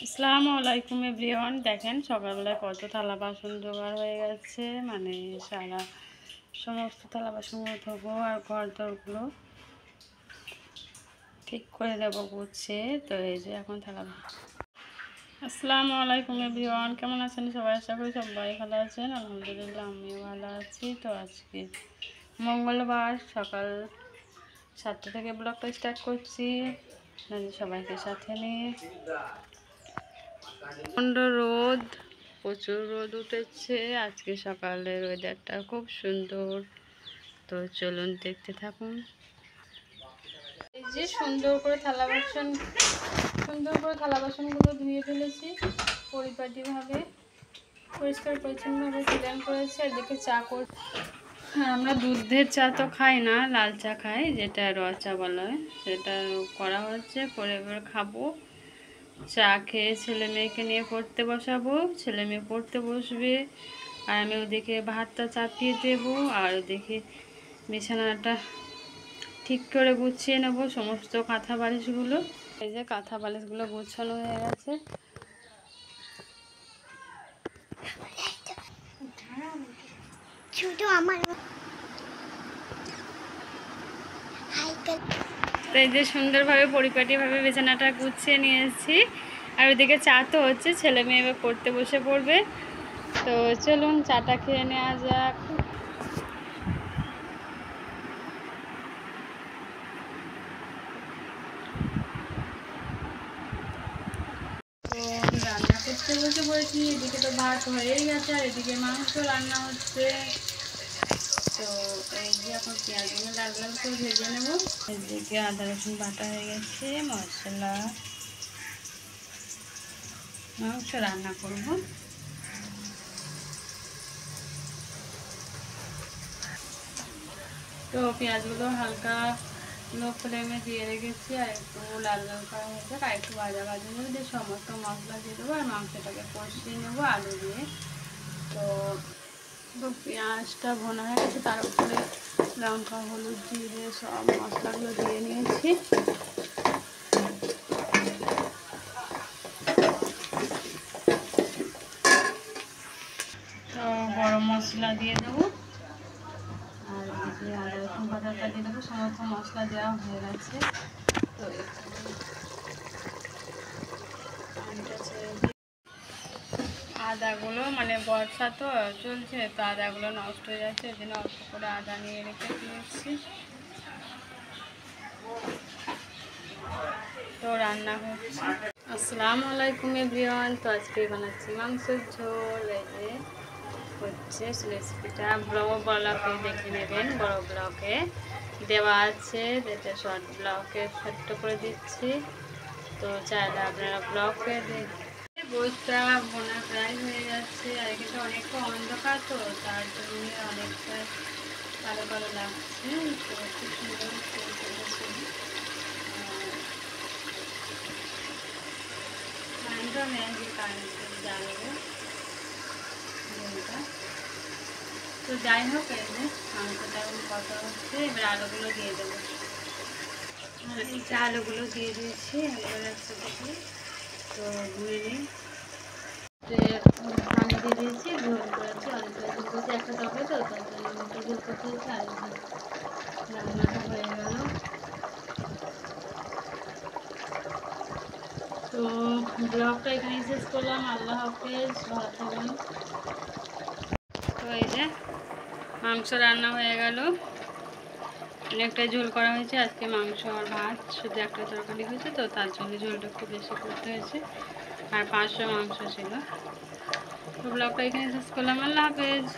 আসসালামু আলাইকুম এভরিওয়ান। দেখেন সকালবেলায় কত থালা বাসন জোগাড় হয়ে গেছে, মানে সারা সমস্ত থালা বাসনগুলো ধোবো আর ঘর দরগুলো ঠিক করে দেবো গুছিয়ে। তো এই যে এখন থালা। আসসালামু আলাইকুম এভরিওয়ান, কেমন আছেন সবাই? আশা করি সবাই ভালো আছেন। আলহামদুলিল্লাহ আমিও ভালো আছি। তো আজকে মঙ্গলবার সকাল 7টা থেকে ব্লগটা স্টার্ট করছি সবাইকে সাথে নিয়ে। রোদ, প্রচুর রোদ উঠেছে আজকে, সকালের ওয়েদারটা খুব সুন্দর। তো চলুন দেখতে থাকুন। এই যে সুন্দর করে থালা বাসনগুলো ধুয়ে ফেলেছি, পরিপাটিভাবে পরিষ্কার পরিচ্ছন্নভাবে ক্লিন করেছি। আর দেখে চা করছি। আমরা দুধের চা তো খাই না, লাল চা খাই, যেটা র চা বলা হয়, সেটা করা হচ্ছে। করে এবার খাবো। চা খেয়ে ছেলে মেয়েকে নিয়ে পড়তে বসাবো, ছেলে মেয়ে পড়তে বসবে, আর আমি ওদিকে ভাতটা চাপিয়ে দেবো, আর ওদিকে বিছানাটা ঠিক করে গুছিয়ে নেব সমস্ত কাঁথা বালিশগুলো। এই যে কাঁথা বালিশগুলো গুছানো হয়ে গেছে। তো এই যে সুন্দরভাবে পরিপাটিভাবে বিছানাটা গুছিয়ে নিয়েছি। আর ওইদিকে চা তো হচ্ছে, ছেলে মেয়ে এবার পড়তে বসে পড়বে। তো চলুন চাটা খেয়ে নেওয়া যাক। তো রান্না করতে বসে পড়েছি। এদিকে তো ভাত হয়েই গেছে, আর এদিকে মাংস রান্না হচ্ছে। তো এই যে এখন পেঁয়াজগুলো লাল লাল করে ভেজে নেবো। এদিকে আদা রসুন বাটা হয়ে গেছে, মশলা, মাংস রান্না করব। তো পেঁয়াজগুলো হালকা লো ফ্লেমে দিয়ে রেখেছি, আর একটু লাল লাল করা হয়েছে, আর একটু ভাজা ভাজা দিয়ে সমস্ত মশলা দিয়ে দেবো, আর মাংসটাকে কষিয়ে নেবো আলু দিয়ে। তো পেঁয়াজটা ভোনা হয়ে গেছে, তার উপরে লঙ্কা হলুদ জিরে সব মশলাগুলো দিয়ে নিয়েছি। তো গরম মশলা দিয়ে দেবো, আর এদিকে আদা রসুন বাটাটা দিয়ে দেবো। সমস্ত মশলা দেওয়া হয়ে গেছে। তো আদাগুলো, মানে বর্ষা তো চলছে, তো আদাগুলো নষ্ট হয়ে যাচ্ছে, এই জন্য অল্প করে আদা নিয়ে রেখে দিয়েছি। তো রান্না হচ্ছে। আসসালামু আলাইকুম এভরিওয়ান। তো আজকে বানাচ্ছি মাংসের ঝোল। এই যে হচ্ছে রেসিপিটা বড় ব্লগে দেখে নেবেন, বড় ব্লগে দেওয়া আছে, যেটা শর্ট ব্লগে ছোট্ট করে দিচ্ছি। তো চাইলে আপনারা ব্লগে দেখবেন। গোশটা ভোনা প্রায় হয়ে যাচ্ছে, আর এখানে অনেকটা অন্ধকার, তো তার জন্য অনেকটা কালো কালো লাগছে। তো খুব সুন্দর কারেন্টও নেই, যে কারেন্টের জ্বালাবো ঝোলটা। তো যাই হোক, এই যে মাংসটা এখন কষা হচ্ছে, এবার আলুগুলো দিয়ে দেবো। আর এই যে আলুগুলো দিয়ে দিয়েছি এবার একসাথে। তো ধুয়ে নিই, পানি দিয়ে দিয়েছি, ঝোল করেছি, অনেকটা ঝোল করেছি, একটা তরকারি তো, তার জন্য অনেকটা ঝোল করতে হচ্ছে। আর রান্নাটা হয়ে গেল। তো ব্লগটা এখানেই শেষ করলাম। আল্লাহ হাফেজ, ভালো থাকবেন। তো এই যে মাংস রান্না হয়ে গেল, অনেকটা ঝোল করা হয়েছে। আজকে মাংস আর ভাত শুধু একটা তরকারি হয়েছে, তো তার জন্য ঝোলটা একটু বেশি করতে হয়েছে, আর 500 মাংস ছিল। তো ব্লগটা এখানে শেষ করলাম। আল্লাহ হাফেজ।